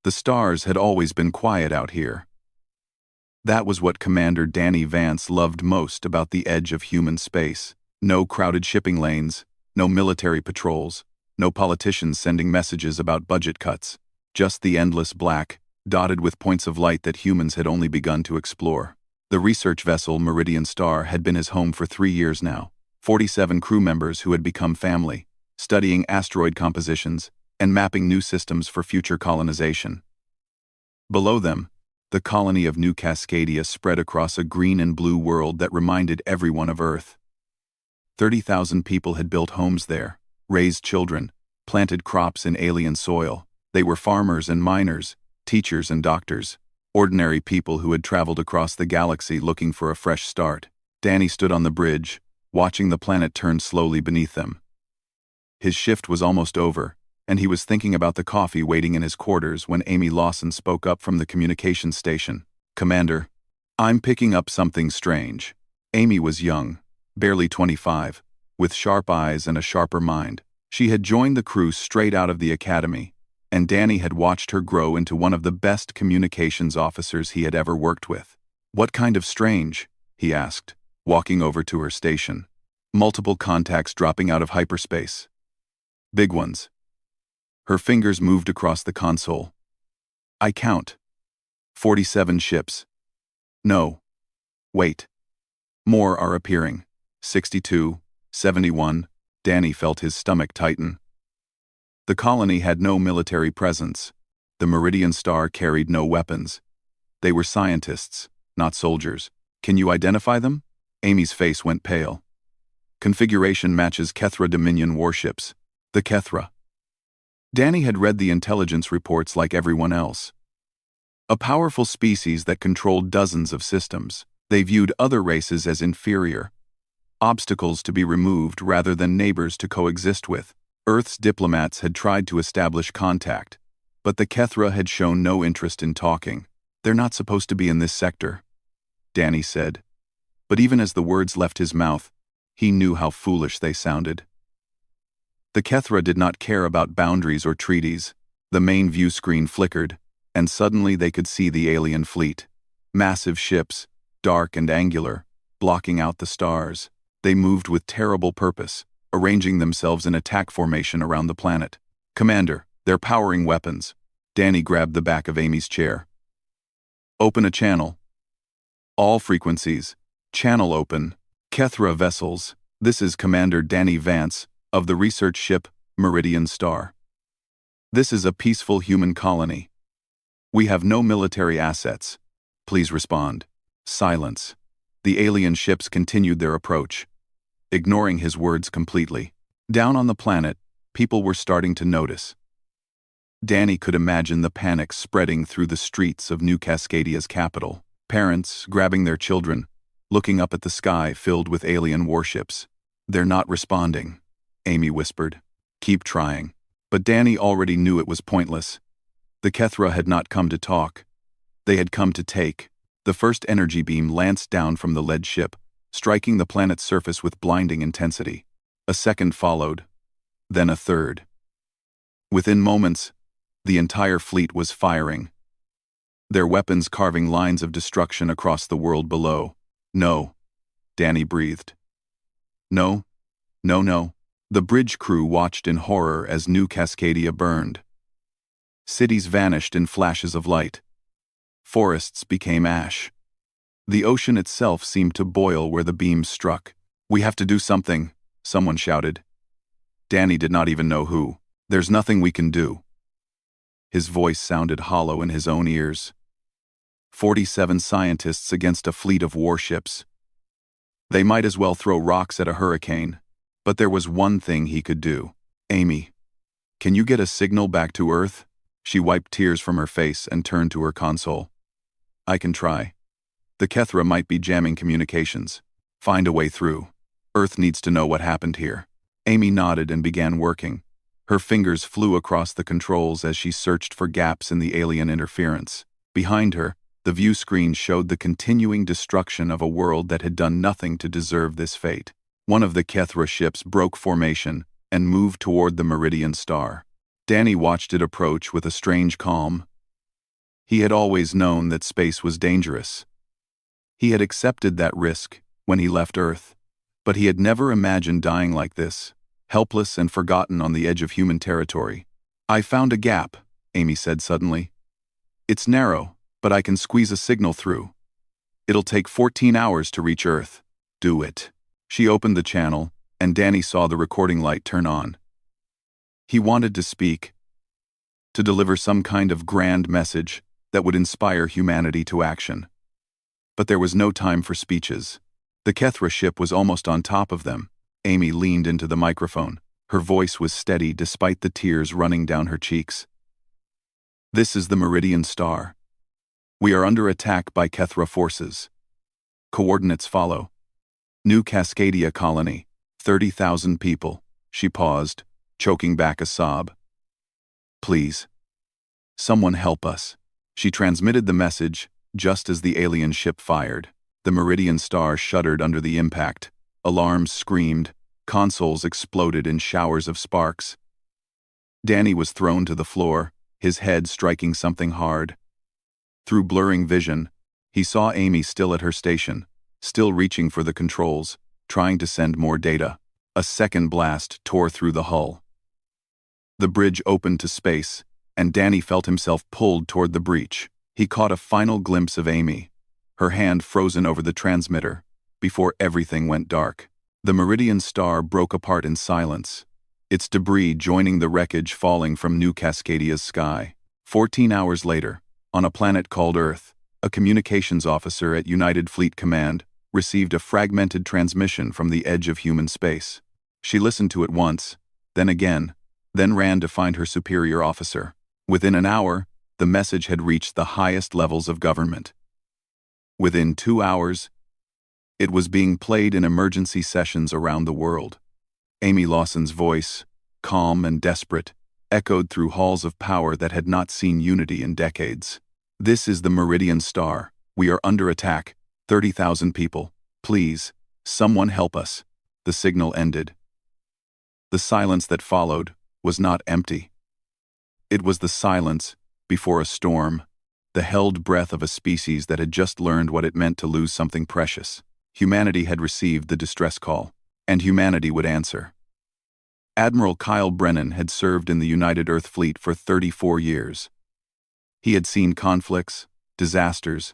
The stars had always been quiet out here. That was what Commander Danny Vance loved most about the edge of human space. No crowded shipping lanes, no military patrols, no politicians sending messages about budget cuts. Just the endless black, dotted with points of light that humans had only begun to explore. The research vessel Meridian Star had been his home for 3 years now. 47 crew members who had become family, studying asteroid compositions and mapping new systems for future colonization. Below them, the colony of New Cascadia spread across a green and blue world that reminded everyone of Earth. 30,000 people had built homes there, raised children, planted crops in alien soil. They were farmers and miners, teachers and doctors, ordinary people who had traveled across the galaxy looking for a fresh start. Danny stood on the bridge, watching the planet turn slowly beneath them. His shift was almost over, and he was thinking about the coffee waiting in his quarters when Amy Lawson spoke up from the communications station. "Commander, I'm picking up something strange." Amy was young, barely 25, with sharp eyes and a sharper mind. She had joined the crew straight out of the academy, and Danny had watched her grow into one of the best communications officers he had ever worked with. "What kind of strange?" he asked, walking over to her station. "Multiple contacts dropping out of hyperspace. Big ones." Her fingers moved across the console. "I count. 47 ships. No. Wait. More are appearing. 62, 71. Danny felt his stomach tighten. The colony had no military presence. The Meridian Star carried no weapons. They were scientists, not soldiers. "Can you identify them?" Amy's face went pale. "Configuration matches Kethra Dominion warships. The Kethra." Danny had read the intelligence reports like everyone else. A powerful species that controlled dozens of systems. They viewed other races as inferior, obstacles to be removed rather than neighbors to coexist with. Earth's diplomats had tried to establish contact, but the Kethra had shown no interest in talking. "They're not supposed to be in this sector," Danny said. But even as the words left his mouth, he knew how foolish they sounded. The Kethra did not care about boundaries or treaties. The main view screen flickered, and suddenly they could see the alien fleet. Massive ships, dark and angular, blocking out the stars. They moved with terrible purpose, arranging themselves in attack formation around the planet. "Commander, they're powering weapons." Danny grabbed the back of Amy's chair. "Open a channel." "All frequencies. Channel open. Kethra vessels, this is Commander Danny Vance, of the research ship Meridian Star. This is a peaceful human colony. We have no military assets. Please respond." Silence. The alien ships continued their approach, ignoring his words completely. Down on the planet, people were starting to notice. Danny could imagine the panic spreading through the streets of New Cascadia's capital. Parents grabbing their children, looking up at the sky filled with alien warships. "They're not responding," Amy whispered. "Keep trying." But Danny already knew it was pointless. The Kethra had not come to talk. They had come to take. The first energy beam lanced down from the lead ship, striking the planet's surface with blinding intensity. A second followed, then a third. Within moments, the entire fleet was firing, their weapons carving lines of destruction across the world below. "No," Danny breathed. "No, no, no." The bridge crew watched in horror as New Cascadia burned. Cities vanished in flashes of light. Forests became ash. The ocean itself seemed to boil where the beams struck. "We have to do something," someone shouted. Danny did not even know who. "There's nothing we can do." His voice sounded hollow in his own ears. 47 scientists against a fleet of warships. They might as well throw rocks at a hurricane, but there was one thing he could do. "Amy, can you get a signal back to Earth?" She wiped tears from her face and turned to her console. "I can try. The Kethra might be jamming communications. Find a way through. Earth needs to know what happened here." Amy nodded and began working. Her fingers flew across the controls as she searched for gaps in the alien interference. Behind her, the view screen showed the continuing destruction of a world that had done nothing to deserve this fate. One of the Kethra ships broke formation and moved toward the Meridian Star. Danny watched it approach with a strange calm, He had always known that space was dangerous. He had accepted that risk when he left Earth, but he had never imagined dying like this, helpless and forgotten on the edge of human territory. "I found a gap," Amy said suddenly. "It's narrow, but I can squeeze a signal through. It'll take 14 hours to reach Earth. Do it." She opened the channel, and Danny saw the recording light turn on. He wanted to speak, to deliver some kind of grand message that would inspire humanity to action. But there was no time for speeches. The Kethra ship was almost on top of them. Amy leaned into the microphone. Her voice was steady despite the tears running down her cheeks. "This is the Meridian Star. We are under attack by Kethra forces. Coordinates follow. New Cascadia colony, 30,000 people." She paused, choking back a sob. "Please. Someone help us." She transmitted the message just as the alien ship fired. The Meridian Star shuddered under the impact. Alarms screamed. Consoles exploded in showers of sparks. Danny was thrown to the floor, his head striking something hard. Through blurring vision, he saw Amy still at her station, still reaching for the controls, trying to send more data. A second blast tore through the hull. The bridge opened to space, and Danny felt himself pulled toward the breach. He caught a final glimpse of Amy, her hand frozen over the transmitter, before everything went dark. The Meridian Star broke apart in silence, its debris joining the wreckage falling from New Cascadia's sky. 14 hours later, on a planet called Earth, a communications officer at United Fleet Command received a fragmented transmission from the edge of human space. She listened to it once, then again, then ran to find her superior officer. Within an hour, the message had reached the highest levels of government. Within 2 hours, it was being played in emergency sessions around the world. Amy Lawson's voice, calm and desperate, echoed through halls of power that had not seen unity in decades. "This is the Meridian Star. We are under attack. 30,000 people. Please, someone help us." The signal ended. The silence that followed was not empty. It was the silence before a storm, the held breath of a species that had just learned what it meant to lose something precious. Humanity had received the distress call, and humanity would answer. Admiral Kyle Brennan had served in the United Earth Fleet for 34 years. He had seen conflicts, disasters,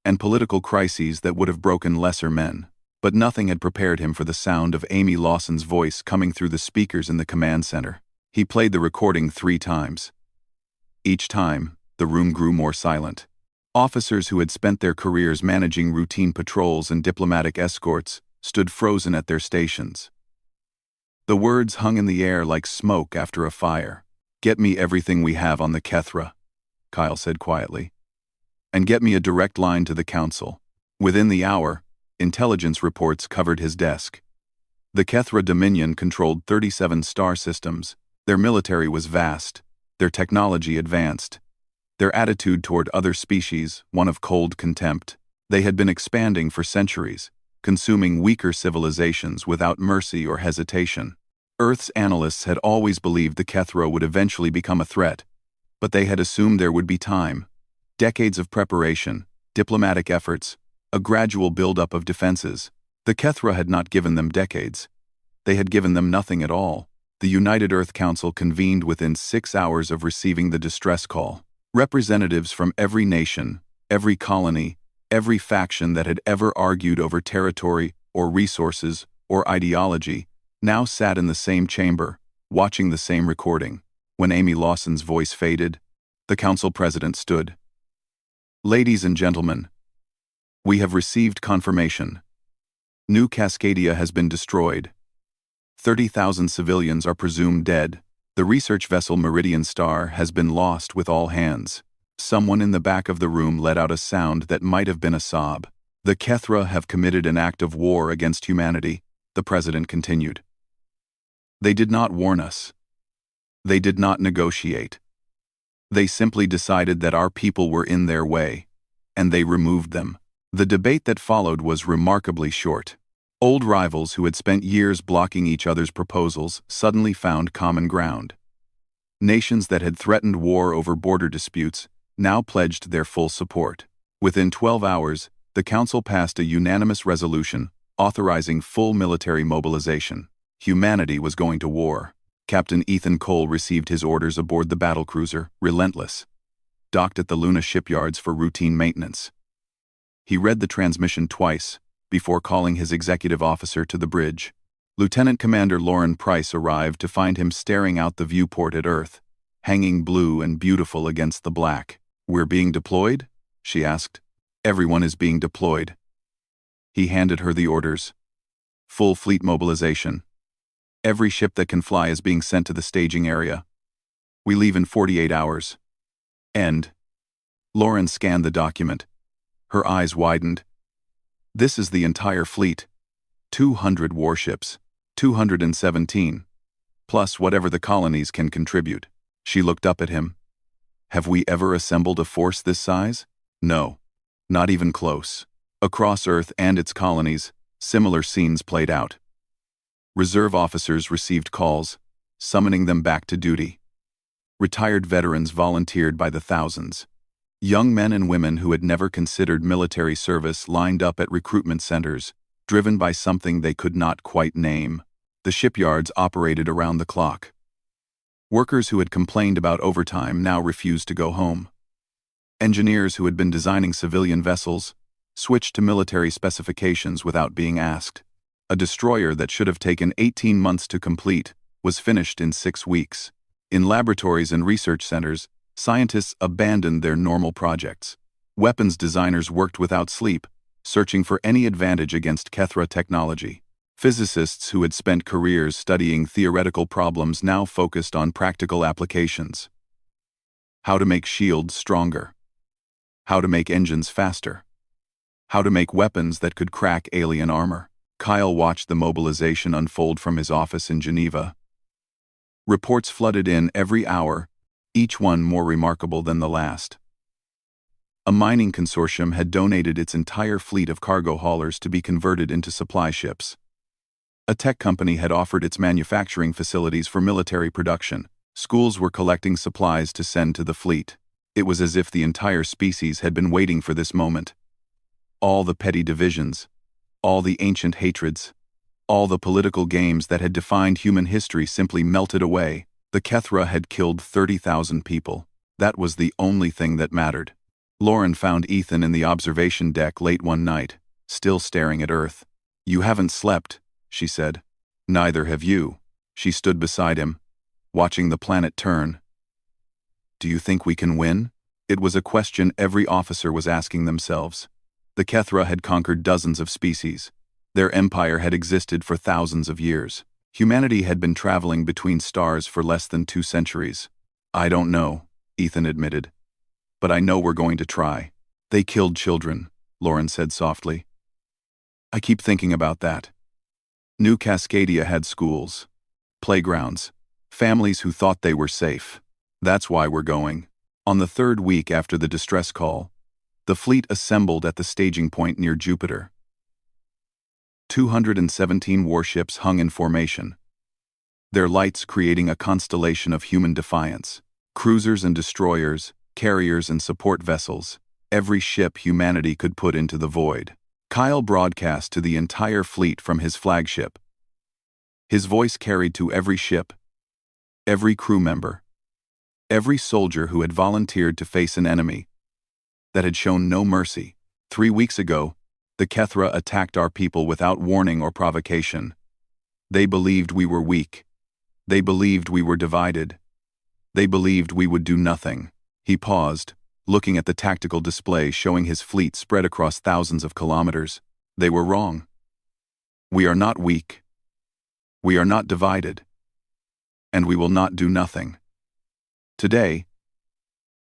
and political crises that would have broken lesser men, but nothing had prepared him for the sound of Amy Lawson's voice coming through the speakers in the command center. He played the recording 3 times. Each time, the room grew more silent. Officers who had spent their careers managing routine patrols and diplomatic escorts stood frozen at their stations. The words hung in the air like smoke after a fire. "Get me everything we have on the Kethra," Kyle said quietly. "And get me a direct line to the Council." Within the hour, intelligence reports covered his desk. The Kethra Dominion controlled 37 star systems. Their military was vast, their technology advanced, their attitude toward other species one of cold contempt. They had been expanding for centuries, consuming weaker civilizations without mercy or hesitation. Earth's analysts had always believed the Kethra would eventually become a threat, but they had assumed there would be time, decades of preparation, diplomatic efforts, a gradual buildup of defenses. The Kethra had not given them decades. They had given them nothing at all. The United Earth Council convened within 6 hours of receiving the distress call. Representatives from every nation, every colony, every faction that had ever argued over territory or resources or ideology now sat in the same chamber, watching the same recording. When Amy Lawson's voice faded, the council president stood. "Ladies and gentlemen, we have received confirmation. New Cascadia has been destroyed. 30,000 civilians are presumed dead. The research vessel Meridian Star has been lost with all hands." Someone in the back of the room let out a sound that might have been a sob. "The Kethra have committed an act of war against humanity," the president continued. "They did not warn us. They did not negotiate. They simply decided that our people were in their way, and they removed them." The debate that followed was remarkably short. Old rivals who had spent years blocking each other's proposals suddenly found common ground. Nations that had threatened war over border disputes now pledged their full support. Within 12 hours, the Council passed a unanimous resolution authorizing full military mobilization. Humanity was going to war. Captain Ethan Cole received his orders aboard the battlecruiser, Relentless, docked at the Luna shipyards for routine maintenance. He read the transmission twice before calling his executive officer to the bridge. Lieutenant Commander Lauren Price arrived to find him staring out the viewport at Earth, hanging blue and beautiful against the black. "We're being deployed?" she asked. "Everyone is being deployed." He handed her the orders. "Full fleet mobilization. Every ship that can fly is being sent to the staging area. We leave in 48 hours. End." Lauren scanned the document. Her eyes widened. "This is the entire fleet. 200 warships. 217. Plus whatever the colonies can contribute." She looked up at him. "Have we ever assembled a force this size? No. Not even close." Across Earth and its colonies, similar scenes played out. Reserve officers received calls, summoning them back to duty. Retired veterans volunteered by the thousands. Young men and women who had never considered military service lined up at recruitment centers, driven by something they could not quite name. The shipyards operated around the clock. Workers who had complained about overtime now refused to go home. Engineers who had been designing civilian vessels switched to military specifications without being asked. A destroyer that should have taken 18 months to complete was finished in 6 weeks. In laboratories and research centers, scientists abandoned their normal projects. Weapons designers worked without sleep, searching for any advantage against Kethra technology. Physicists who had spent careers studying theoretical problems now focused on practical applications. How to make shields stronger. How to make engines faster. How to make weapons that could crack alien armor. Kyle watched the mobilization unfold from his office in Geneva. Reports flooded in every hour, each one more remarkable than the last. A mining consortium had donated its entire fleet of cargo haulers to be converted into supply ships. A tech company had offered its manufacturing facilities for military production. Schools were collecting supplies to send to the fleet. It was as if the entire species had been waiting for this moment. All the petty divisions, all the ancient hatreds, all the political games that had defined human history simply melted away. The Kethra had killed 30,000 people. That was the only thing that mattered. Lauren found Ethan in the observation deck late one night, still staring at Earth. "You haven't slept," she said. "Neither have you." She stood beside him, watching the planet turn. "Do you think we can win?" It was a question every officer was asking themselves. The Kethra had conquered dozens of species. Their empire had existed for thousands of years. Humanity had been traveling between stars for less than 2 centuries. "I don't know," Ethan admitted. "But I know we're going to try." "They killed children," Lauren said softly. "I keep thinking about that. New Cascadia had schools, playgrounds, families who thought they were safe. That's why we're going." On the 3rd week after the distress call, the fleet assembled at the staging point near Jupiter. 217 warships hung in formation, their lights creating a constellation of human defiance. Cruisers and destroyers, carriers and support vessels, every ship humanity could put into the void. Kyle broadcast to the entire fleet from his flagship. His voice carried to every ship, every crew member, every soldier who had volunteered to face an enemy that had shown no mercy. 3 weeks ago, the Kethra attacked our people without warning or provocation. They believed we were weak. They believed we were divided. They believed we would do nothing. He paused, looking at the tactical display showing his fleet spread across thousands of kilometers. They were wrong. We are not weak. We are not divided. And we will not do nothing. Today,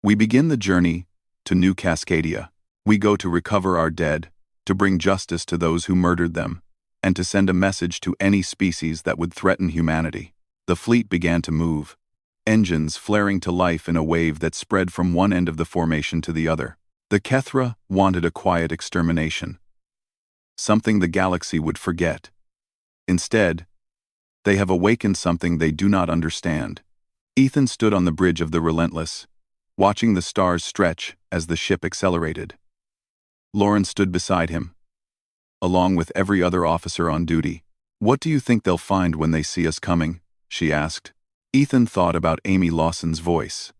we begin the journey to New Cascadia. We go to recover our dead, to bring justice to those who murdered them, and to send a message to any species that would threaten humanity. The fleet began to move, engines flaring to life in a wave that spread from one end of the formation to the other. The Kethra wanted a quiet extermination, something the galaxy would forget. Instead, they have awakened something they do not understand. Ethan stood on the bridge of the Relentless, watching the stars stretch as the ship accelerated. Lauren stood beside him, along with every other officer on duty. "What do you think they'll find when they see us coming?" she asked. Ethan thought about Amy Lawson's voice.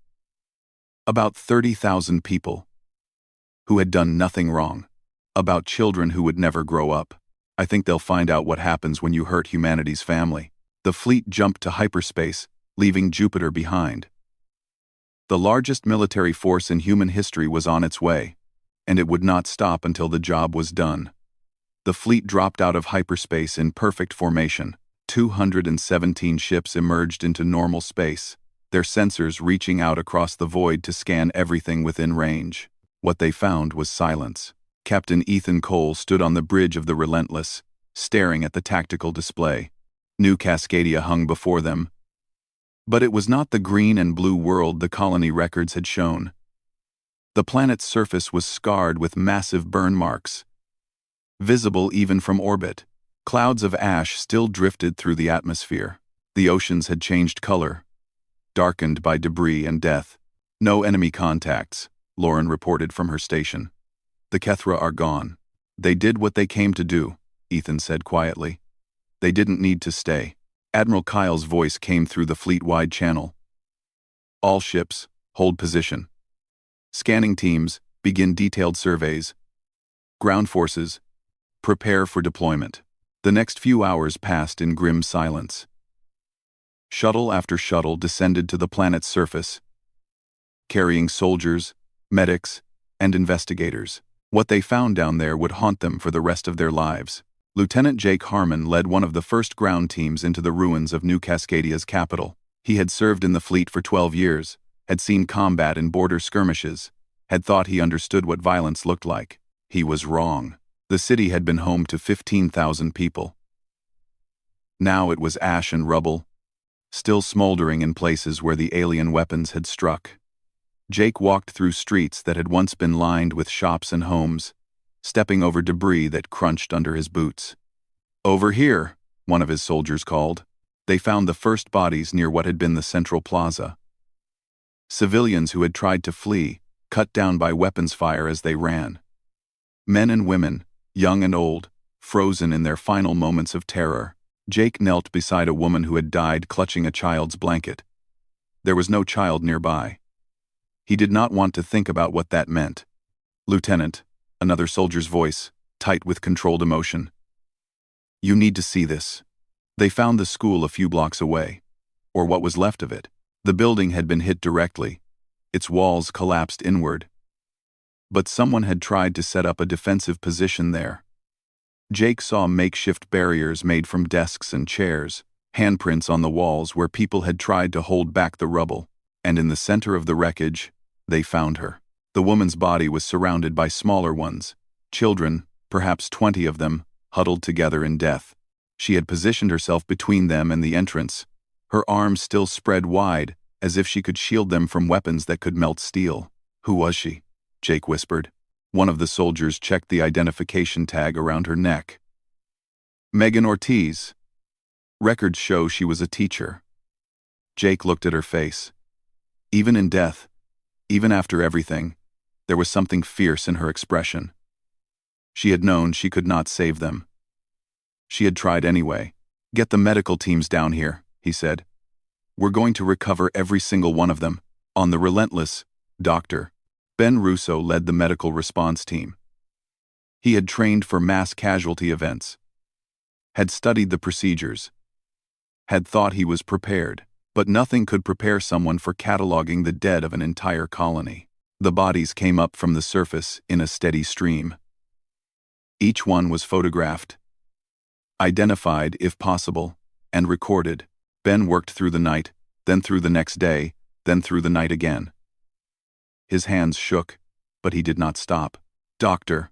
About 30,000 people who had done nothing wrong. About children who would never grow up. "I think they'll find out what happens when you hurt humanity's family." The fleet jumped to hyperspace, leaving Jupiter behind. The largest military force in human history was on its way, and it would not stop until the job was done. The fleet dropped out of hyperspace in perfect formation. 217 ships emerged into normal space, their sensors reaching out across the void to scan everything within range. What they found was silence. Captain Ethan Cole stood on the bridge of the Relentless, staring at the tactical display. New Cascadia hung before them. But it was not the green and blue world the colony records had shown. The planet's surface was scarred with massive burn marks, visible even from orbit. Clouds of ash still drifted through the atmosphere. The oceans had changed color, darkened by debris and death. "No enemy contacts," Lauren reported from her station. "The Kethra are gone." "They did what they came to do," Ethan said quietly. "They didn't need to stay." Admiral Kyle's voice came through the fleet-wide channel. "All ships, hold position. Scanning teams, begin detailed surveys. Ground forces, prepare for deployment." The next few hours passed in grim silence. Shuttle after shuttle descended to the planet's surface, carrying soldiers, medics, and investigators. What they found down there would haunt them for the rest of their lives. Lieutenant Jake Harmon led one of the first ground teams into the ruins of New Cascadia's capital. He had served in the fleet for 12 years, had seen combat in border skirmishes, had thought he understood what violence looked like. He was wrong. The city had been home to 15,000 people. Now it was ash and rubble, still smoldering in places where the alien weapons had struck. Jake walked through streets that had once been lined with shops and homes, stepping over debris that crunched under his boots. "Over here," one of his soldiers called. They found the first bodies near what had been the central plaza. Civilians who had tried to flee, cut down by weapons fire as they ran. Men and women, young and old, frozen in their final moments of terror. Jake knelt beside a woman who had died clutching a child's blanket. There was no child nearby. He did not want to think about what that meant. "Lieutenant," another soldier's voice, tight with controlled emotion. "You need to see this." They found the school a few blocks away, or what was left of it. The building had been hit directly, its walls collapsed inward. But someone had tried to set up a defensive position there. Jake saw makeshift barriers made from desks and chairs, handprints on the walls where people had tried to hold back the rubble, and in the center of the wreckage, they found her. The woman's body was surrounded by smaller ones, children, perhaps 20 of them, huddled together in death. She had positioned herself between them and the entrance, her arms still spread wide, as if she could shield them from weapons that could melt steel. "Who was she?" Jake whispered. One of the soldiers checked the identification tag around her neck. "Megan Ortiz. Records show she was a teacher." Jake looked at her face. Even in death, even after everything, there was something fierce in her expression. She had known she could not save them. She had tried anyway. "Get the medical teams down here," he said. "We're going to recover every single one of them." On the Relentless, Dr. Ben Russo led the medical response team. He had trained for mass casualty events, had studied the procedures, had thought he was prepared, but nothing could prepare someone for cataloging the dead of an entire colony. The bodies came up from the surface in a steady stream. Each one was photographed, identified if possible, and recorded. Ben worked through the night, then through the next day, then through the night again. His hands shook, but he did not stop. "Doctor."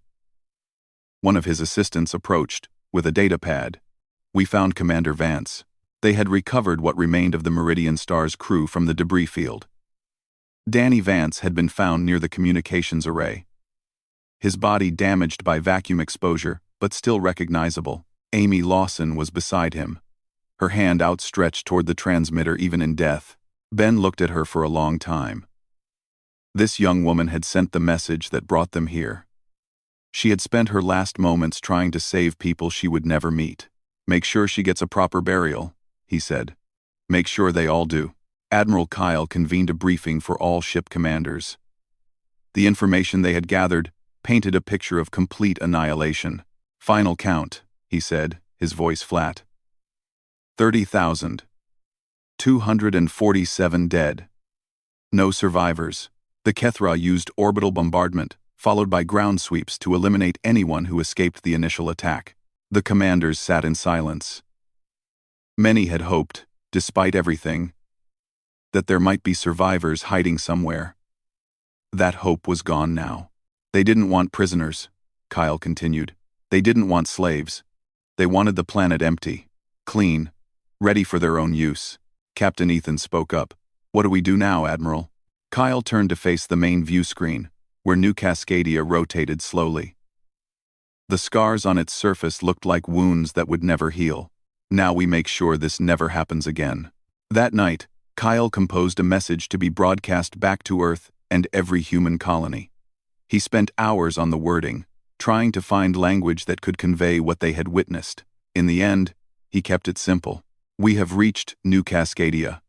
One of his assistants approached, with a data pad. "We found Commander Vance." They had recovered what remained of the Meridian Star's crew from the debris field. Danny Vance had been found near the communications array. His body damaged by vacuum exposure, but still recognizable. Amy Lawson was beside him, her hand outstretched toward the transmitter even in death. Ben looked at her for a long time. This young woman had sent the message that brought them here. She had spent her last moments trying to save people she would never meet. "Make sure she gets a proper burial," he said. "Make sure they all do." Admiral Kyle convened a briefing for all ship commanders. The information they had gathered painted a picture of complete annihilation. "Final count," he said, his voice flat. 30,247 dead. No survivors. The Kethra used orbital bombardment, followed by ground sweeps to eliminate anyone who escaped the initial attack. The commanders sat in silence. Many had hoped, despite everything, that there might be survivors hiding somewhere. That hope was gone now. They didn't want prisoners, Kyle continued. They didn't want slaves. They wanted the planet empty, clean, ready for their own use. Captain Ethan spoke up. "What do we do now, Admiral?" Kyle turned to face the main view screen, where New Cascadia rotated slowly. The scars on its surface looked like wounds that would never heal. "Now we make sure this never happens again." That night, Kyle composed a message to be broadcast back to Earth and every human colony. He spent hours on the wording, trying to find language that could convey what they had witnessed. In the end, he kept it simple. "We have reached New Cascadia.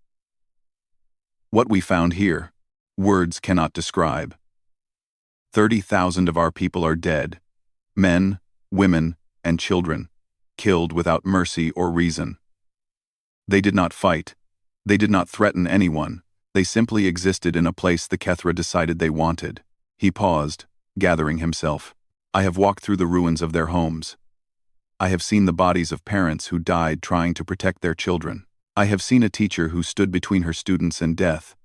What we found here, words cannot describe. 30,000 of our people are dead. Men, women, and children, killed without mercy or reason. They did not fight. They did not threaten anyone. They simply existed in a place the Kethra decided they wanted." He paused, gathering himself. "I have walked through the ruins of their homes. I have seen the bodies of parents who died trying to protect their children. I have seen a teacher who stood between her students and death,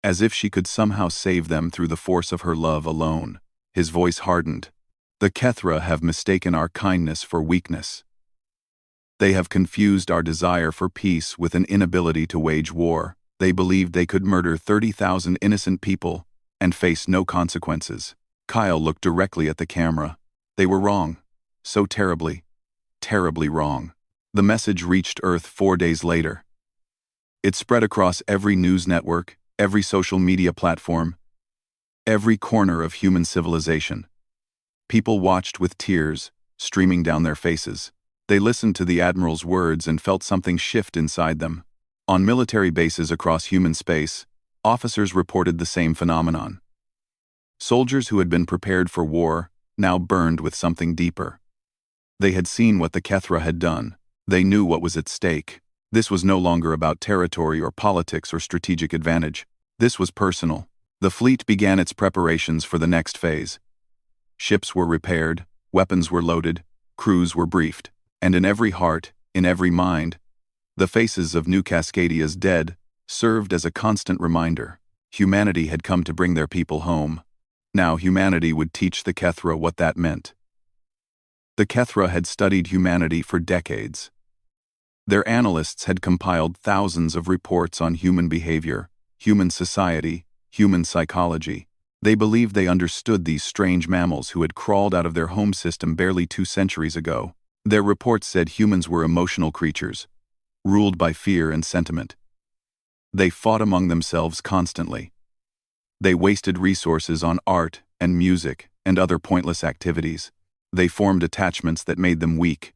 as if she could somehow save them through the force of her love alone." His voice hardened. "The Kethra have mistaken our kindness for weakness. They have confused our desire for peace with an inability to wage war. They believed they could murder 30,000 innocent people and face no consequences." Kyle looked directly at the camera. They were wrong. So terribly, terribly wrong. The message reached Earth 4 days later. It spread across every news network, every social media platform, every corner of human civilization. People watched with tears streaming down their faces. They listened to the Admiral's words and felt something shift inside them. On military bases across human space, officers reported the same phenomenon. Soldiers who had been prepared for war now burned with something deeper. They had seen what the Kethra had done. They knew what was at stake. This was no longer about territory or politics or strategic advantage. This was personal. The fleet began its preparations for the next phase. Ships were repaired, weapons were loaded, crews were briefed, and in every heart, in every mind, the faces of New Cascadia's dead served as a constant reminder. Humanity had come to bring their people home. Now humanity would teach the Kethra what that meant. The Kethra had studied humanity for decades. Their analysts had compiled thousands of reports on human behavior, human society, human psychology. They believed they understood these strange mammals who had crawled out of their home system barely 2 centuries ago. Their reports said humans were emotional creatures, ruled by fear and sentiment. They fought among themselves constantly. They wasted resources on art and music and other pointless activities. They formed attachments that made them weak,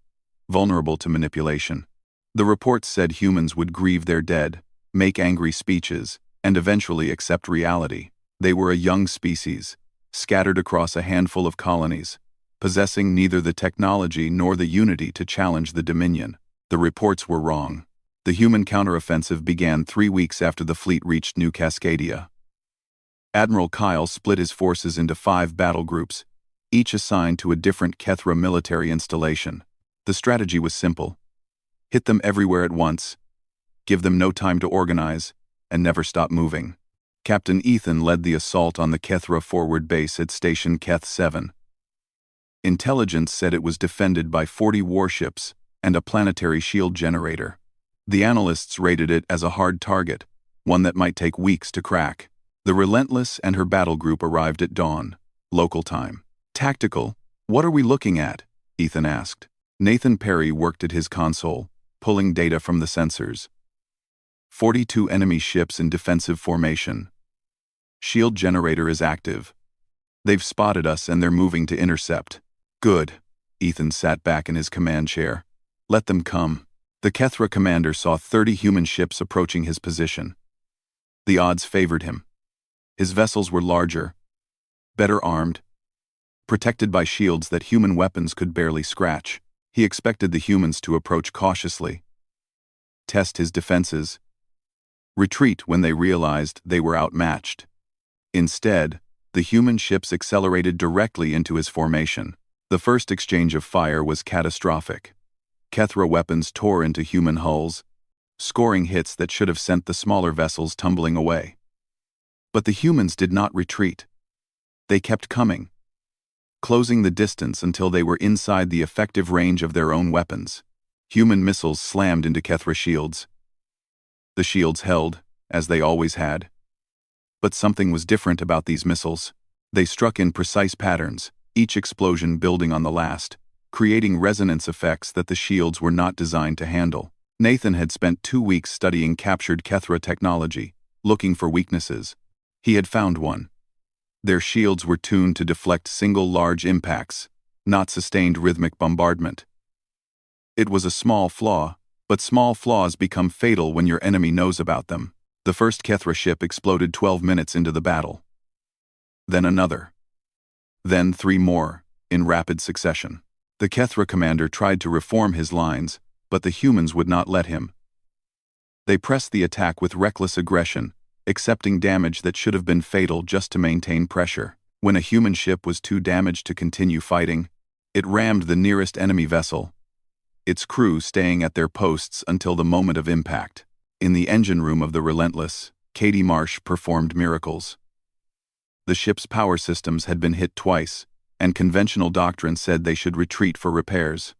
vulnerable to manipulation. The reports said humans would grieve their dead, make angry speeches, and eventually accept reality. They were a young species, scattered across a handful of colonies, possessing neither the technology nor the unity to challenge the Dominion. The reports were wrong. The human counteroffensive began 3 weeks after the fleet reached New Cascadia. Admiral Kyle split his forces into 5 battle groups, each assigned to a different Kethra military installation. The strategy was simple. Hit them everywhere at once, give them no time to organize, and never stop moving. Captain Ethan led the assault on the Kethra forward base at Station Keth 7. Intelligence said it was defended by 40 warships and a planetary shield generator. The analysts rated it as a hard target, one that might take weeks to crack. The Relentless and her battle group arrived at dawn, local time. "Tactical, what are we looking at?" Ethan asked. Nathan Perry worked at his console, pulling data from the sensors. 42 enemy ships in defensive formation. Shield generator is active. They've spotted us and they're moving to intercept. Good. Ethan sat back in his command chair. Let them come. The Kethra commander saw 30 human ships approaching his position. The odds favored him. His vessels were larger, better armed, protected by shields that human weapons could barely scratch. He expected the humans to approach cautiously, test his defenses, retreat when they realized they were outmatched. Instead, the human ships accelerated directly into his formation. The first exchange of fire was catastrophic. Kethra weapons tore into human hulls, scoring hits that should have sent the smaller vessels tumbling away. But the humans did not retreat. They kept coming, closing the distance until they were inside the effective range of their own weapons. Human missiles slammed into Kethra shields. The shields held, as they always had. But something was different about these missiles. They struck in precise patterns, each explosion building on the last, creating resonance effects that the shields were not designed to handle. Nathan had spent 2 weeks studying captured Kethra technology, looking for weaknesses. He had found one. Their shields were tuned to deflect single large impacts, not sustained rhythmic bombardment. It was a small flaw, but small flaws become fatal when your enemy knows about them. The first Kethra ship exploded 12 minutes into the battle. Then another. Then 3 more, in rapid succession. The Kethra commander tried to reform his lines, but the humans would not let him. They pressed the attack with reckless aggression, accepting damage that should have been fatal just to maintain pressure. When a human ship was too damaged to continue fighting, it rammed the nearest enemy vessel, its crew staying at their posts until the moment of impact. In the engine room of the Relentless, Katie Marsh performed miracles. The ship's power systems had been hit twice, and conventional doctrine said they should retreat for repairs.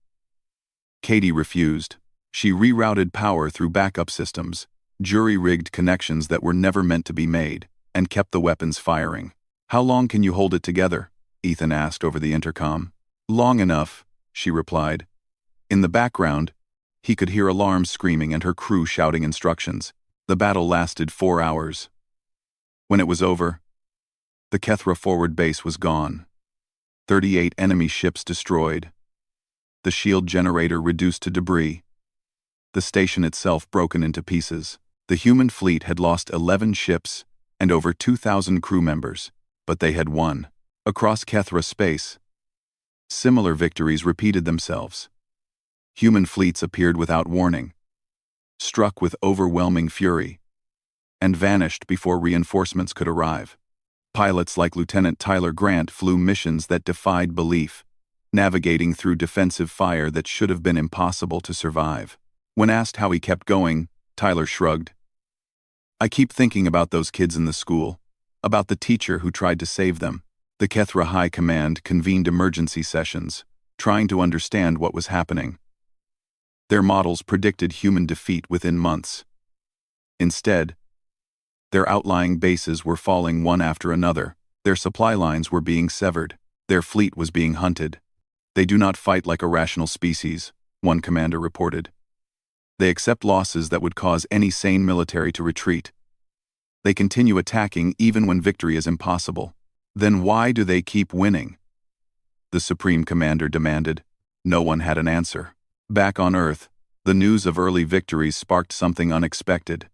Katie refused. She rerouted power through backup systems, jury-rigged connections that were never meant to be made, and kept the weapons firing. "How long can you hold it together?" Ethan asked over the intercom. "Long enough," she replied. In the background, he could hear alarms screaming and her crew shouting instructions. The battle lasted 4 hours. When it was over, the Kethra forward base was gone. 38 enemy ships destroyed. The shield generator reduced to debris. The station itself broken into pieces. The human fleet had lost 11 ships and over 2,000 crew members, but they had won. Across Kethra space, similar victories repeated themselves. Human fleets appeared without warning, struck with overwhelming fury, and vanished before reinforcements could arrive. Pilots like Lieutenant Tyler Grant flew missions that defied belief, navigating through defensive fire that should have been impossible to survive. When asked how he kept going, Tyler shrugged. "I keep thinking about those kids in the school, about the teacher who tried to save them." The Kethra High Command convened emergency sessions, trying to understand what was happening. Their models predicted human defeat within months. Instead, their outlying bases were falling one after another. Their supply lines were being severed. Their fleet was being hunted. "They do not fight like a rational species," one commander reported. "They accept losses that would cause any sane military to retreat. They continue attacking even when victory is impossible. Then why do they keep winning?" The Supreme Commander demanded. No one had an answer. Back on Earth, the news of early victories sparked something unexpected.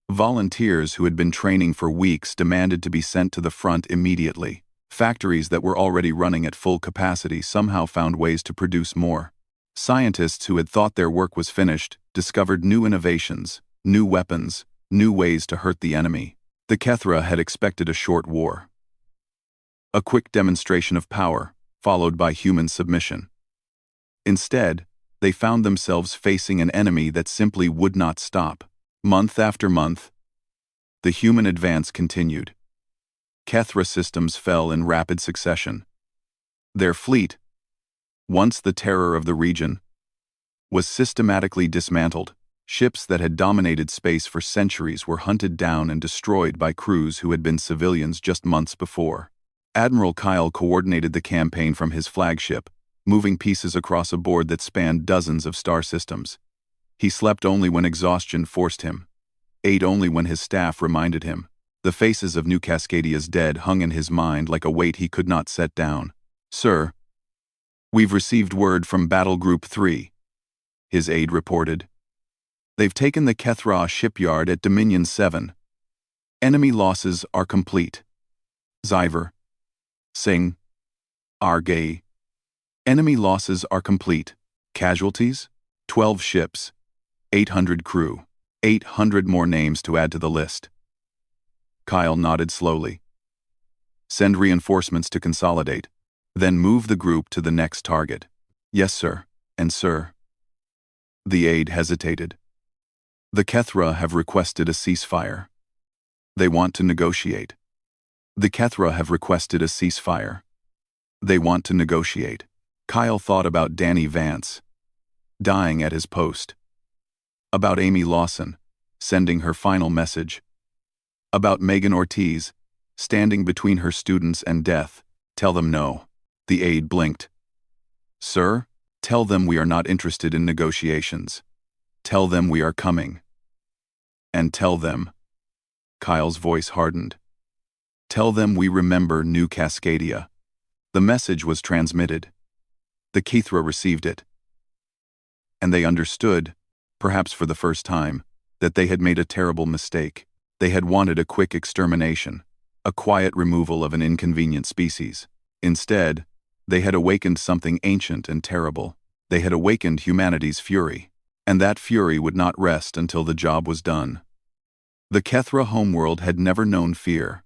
Volunteers who had been training for weeks demanded to be sent to the front immediately. Factories that were already running at full capacity somehow found ways to produce more. Scientists who had thought their work was finished discovered new innovations, new weapons, new ways to hurt the enemy. The Kethra had expected a short war. A quick demonstration of power, followed by human submission. Instead, they found themselves facing an enemy that simply would not stop. Month after month, the human advance continued. Kethra systems fell in rapid succession. Their fleet, once the terror of the region, was systematically dismantled. Ships that had dominated space for centuries were hunted down and destroyed by crews who had been civilians just months before. Admiral Kyle coordinated the campaign from his flagship, moving pieces across a board that spanned dozens of star systems. He slept only when exhaustion forced him, ate only when his staff reminded him, The faces of New Cascadia's dead hung in his mind like a weight he could not set down. "Sir, we've received word from Battle Group 3, his aide reported. They've taken the Kethra shipyard at Dominion 7. Enemy losses are complete. Zyver. Singh. Argay. Enemy losses are complete. Casualties? 12 ships. 800 crew. 800 more names to add to the list." Kyle nodded slowly. "Send reinforcements to consolidate. Then move the group to the next target." "Yes, sir. And sir." The aide hesitated. "The Kethra have requested a ceasefire. They want to negotiate." "The Kethra have requested a ceasefire. They want to negotiate." Kyle thought about Danny Vance, dying at his post. About Amy Lawson, sending her final message. About Megan Ortiz, standing between her students and death. "Tell them no." The aide blinked. "Sir, tell them we are not interested in negotiations. Tell them we are coming. And tell them," Kyle's voice hardened, "tell them we remember New Cascadia." The message was transmitted. The Kethra received it. And they understood, perhaps for the first time, that they had made a terrible mistake. They had wanted a quick extermination, a quiet removal of an inconvenient species. Instead, they had awakened something ancient and terrible. They had awakened humanity's fury. And that fury would not rest until the job was done. The Kethra homeworld had never known fear.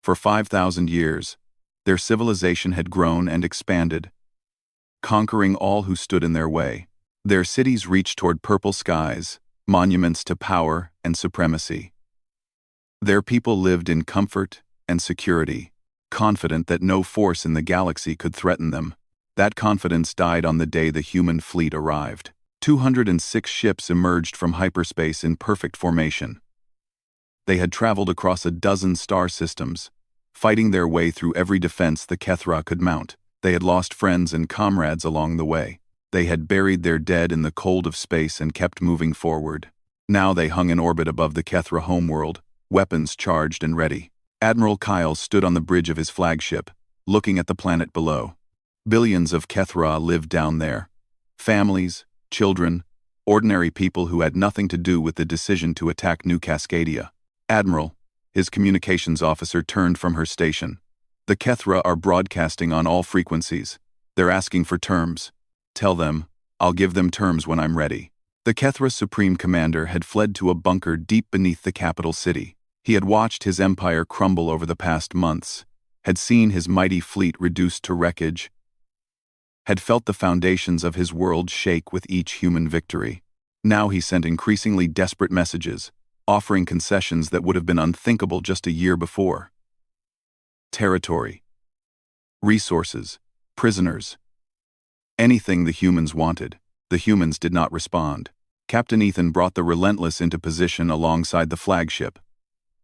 For 5,000 years, their civilization had grown and expanded, conquering all who stood in their way. Their cities reached toward purple skies, monuments to power and supremacy. Their people lived in comfort and security, confident that no force in the galaxy could threaten them. That confidence died on the day the human fleet arrived. 206 ships emerged from hyperspace in perfect formation. They had traveled across a dozen star systems, fighting their way through every defense the Kethra could mount. They had lost friends and comrades along the way. They had buried their dead in the cold of space and kept moving forward. Now they hung in orbit above the Kethra homeworld, weapons charged and ready. Admiral Kyle stood on the bridge of his flagship, looking at the planet below. Billions of Kethra lived down there. Families, children, ordinary people who had nothing to do with the decision to attack New Cascadia. "Admiral," his communications officer turned from her station. "The Kethra are broadcasting on all frequencies. They're asking for terms. Tell them, I'll give them terms when I'm ready." The Kethra Supreme Commander had fled to a bunker deep beneath the capital city. He had watched his empire crumble over the past months, had seen his mighty fleet reduced to wreckage, had felt the foundations of his world shake with each human victory. Now he sent increasingly desperate messages, offering concessions that would have been unthinkable just a year before. Territory, resources, prisoners. Anything the humans wanted. The humans did not respond. Captain Ethan brought the Relentless into position alongside the flagship.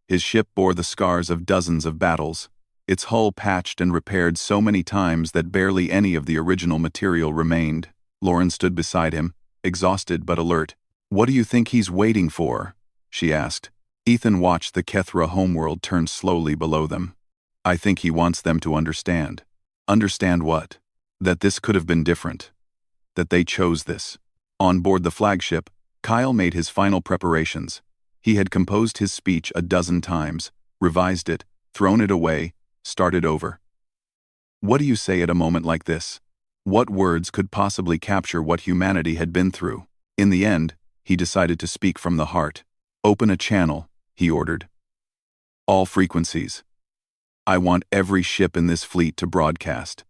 His ship bore the scars of dozens of battles, its hull patched and repaired so many times that barely any of the original material remained. Lauren stood beside him, exhausted but alert. "What do you think he's waiting for?" she asked. Ethan watched the Kethra homeworld turn slowly below them. "I think he wants them to understand." "Understand what?" "That this could have been different. That they chose this." On board the flagship, Kyle made his final preparations. He had composed his speech a dozen times, revised it, thrown it away, started over. What do you say at a moment like this? What words could possibly capture what humanity had been through? In the end, he decided to speak from the heart. "Open a channel," he ordered. "All frequencies. I want every ship in this fleet to broadcast.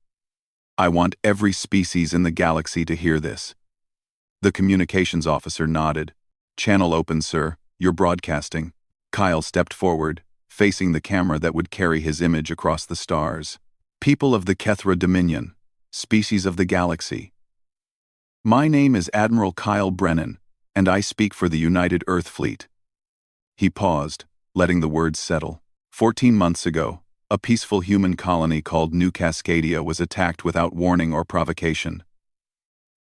I want every species in the galaxy to hear this." The communications officer nodded. "Channel open, sir. You're broadcasting." Kyle stepped forward, facing the camera that would carry his image across the stars. "People of the Kethra Dominion, species of the galaxy. My name is Admiral Kyle Brennan, and I speak for the United Earth Fleet." He paused, letting the words settle. 14 months ago, a peaceful human colony called New Cascadia was attacked without warning or provocation.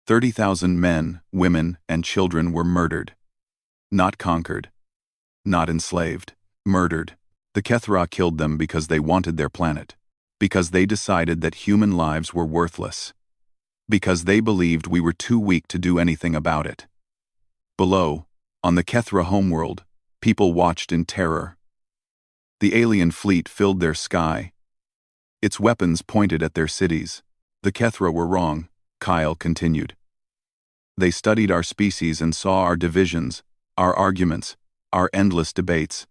30,000 men, women, and children were murdered. Not conquered. Not enslaved. Murdered. The Kethra killed them because they wanted their planet, because they decided that human lives were worthless, because they believed we were too weak to do anything about it. Below, on the Kethra homeworld, people watched in terror. The alien fleet filled their sky. Its weapons pointed at their cities. The Kethra were wrong, Kyle continued. They studied our species and saw our divisions, our arguments, our endless debates.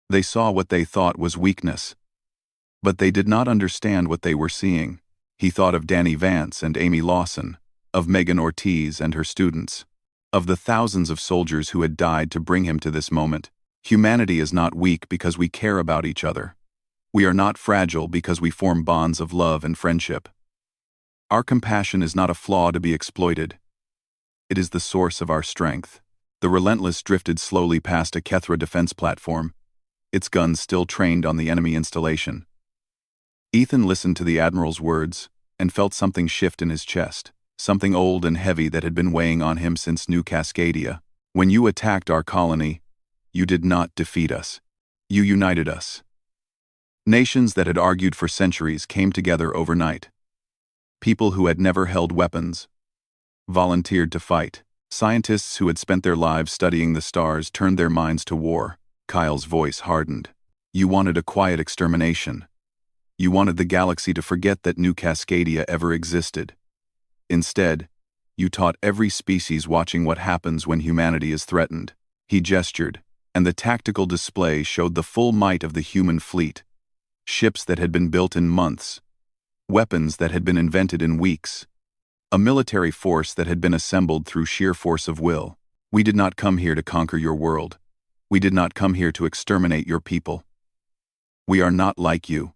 They saw what they thought was weakness. But they did not understand what they were seeing. He thought of Danny Vance and Amy Lawson, of Megan Ortiz and her students, of the thousands of soldiers who had died to bring him to this moment. Humanity is not weak because we care about each other. We are not fragile because we form bonds of love and friendship. Our compassion is not a flaw to be exploited. It is the source of our strength. The Relentless drifted slowly past a Kethra defense platform, its guns still trained on the enemy installation. Ethan listened to the Admiral's words and felt something shift in his chest, something old and heavy that had been weighing on him since New Cascadia. When you attacked our colony, you did not defeat us. You united us. Nations that had argued for centuries came together overnight. People who had never held weapons volunteered to fight. Scientists who had spent their lives studying the stars turned their minds to war. Kyle's voice hardened. You wanted a quiet extermination. You wanted the galaxy to forget that New Cascadia ever existed. Instead, you taught every species watching what happens when humanity is threatened. He gestured, and the tactical display showed the full might of the human fleet. Ships that had been built in months, weapons that had been invented in weeks, a military force that had been assembled through sheer force of will. We did not come here to conquer your world. We did not come here to exterminate your people. We are not like you.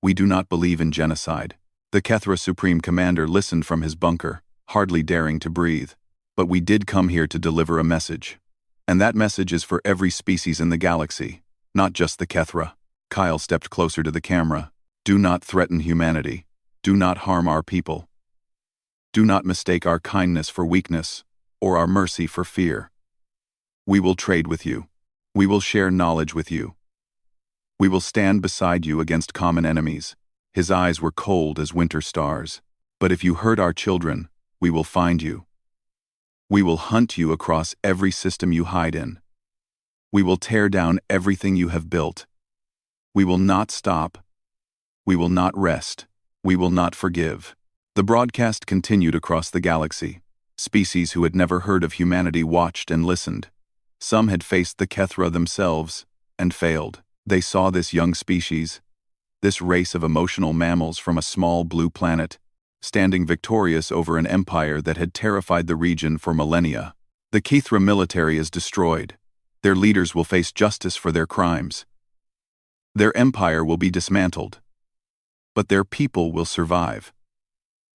We do not believe in genocide. The Kethra Supreme Commander listened from his bunker, hardly daring to breathe. But we did come here to deliver a message. And that message is for every species in the galaxy, not just the Kethra. Kyle stepped closer to the camera. Do not threaten humanity. Do not harm our people. Do not mistake our kindness for weakness, or our mercy for fear. We will trade with you. We will share knowledge with you. We will stand beside you against common enemies. His eyes were cold as winter stars. But if you hurt our children, we will find you. We will hunt you across every system you hide in. We will tear down everything you have built. We will not stop. We will not rest. We will not forgive. The broadcast continued across the galaxy. Species who had never heard of humanity watched and listened. Some had faced the Kethra themselves and failed. They saw this young species, this race of emotional mammals from a small blue planet, standing victorious over an empire that had terrified the region for millennia. The Kethra military is destroyed. Their leaders will face justice for their crimes. Their empire will be dismantled. But their people will survive.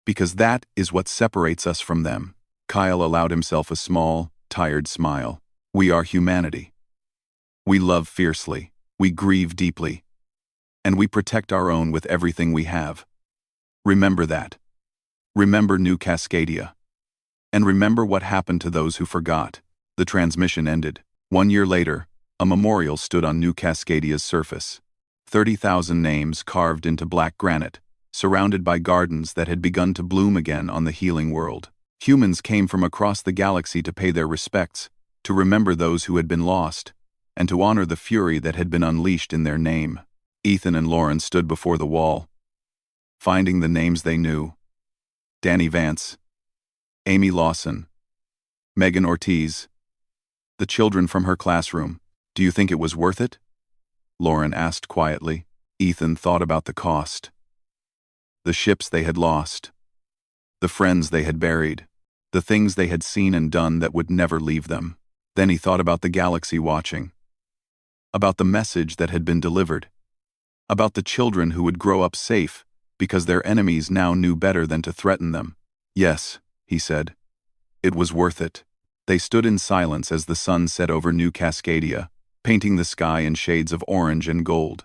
Because that is what separates us from them. Kyle allowed himself a small, tired smile. We are humanity. We love fiercely. We grieve deeply. And we protect our own with everything we have. Remember that. Remember New Cascadia. And remember what happened to those who forgot. The transmission ended. 1 year later, a memorial stood on New Cascadia's surface. 30,000 names carved into black granite, surrounded by gardens that had begun to bloom again on the healing world. Humans came from across the galaxy to pay their respects, to remember those who had been lost, and to honor the fury that had been unleashed in their name. Ethan and Lauren stood before the wall, finding the names they knew. Danny Vance, Amy Lawson, Megan Ortiz, the children from her classroom. Do you think it was worth it? Lauren asked quietly. Ethan thought about the cost. The ships they had lost. The friends they had buried. The things they had seen and done that would never leave them. Then he thought about the galaxy watching. About the message that had been delivered. About the children who would grow up safe because their enemies now knew better than to threaten them. Yes, he said. It was worth it. They stood in silence as the sun set over New Cascadia, painting the sky in shades of orange and gold.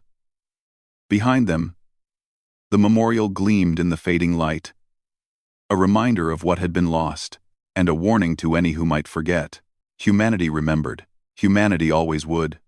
Behind them, the memorial gleamed in the fading light, a reminder of what had been lost, and a warning to any who might forget. Humanity remembered. Humanity always would.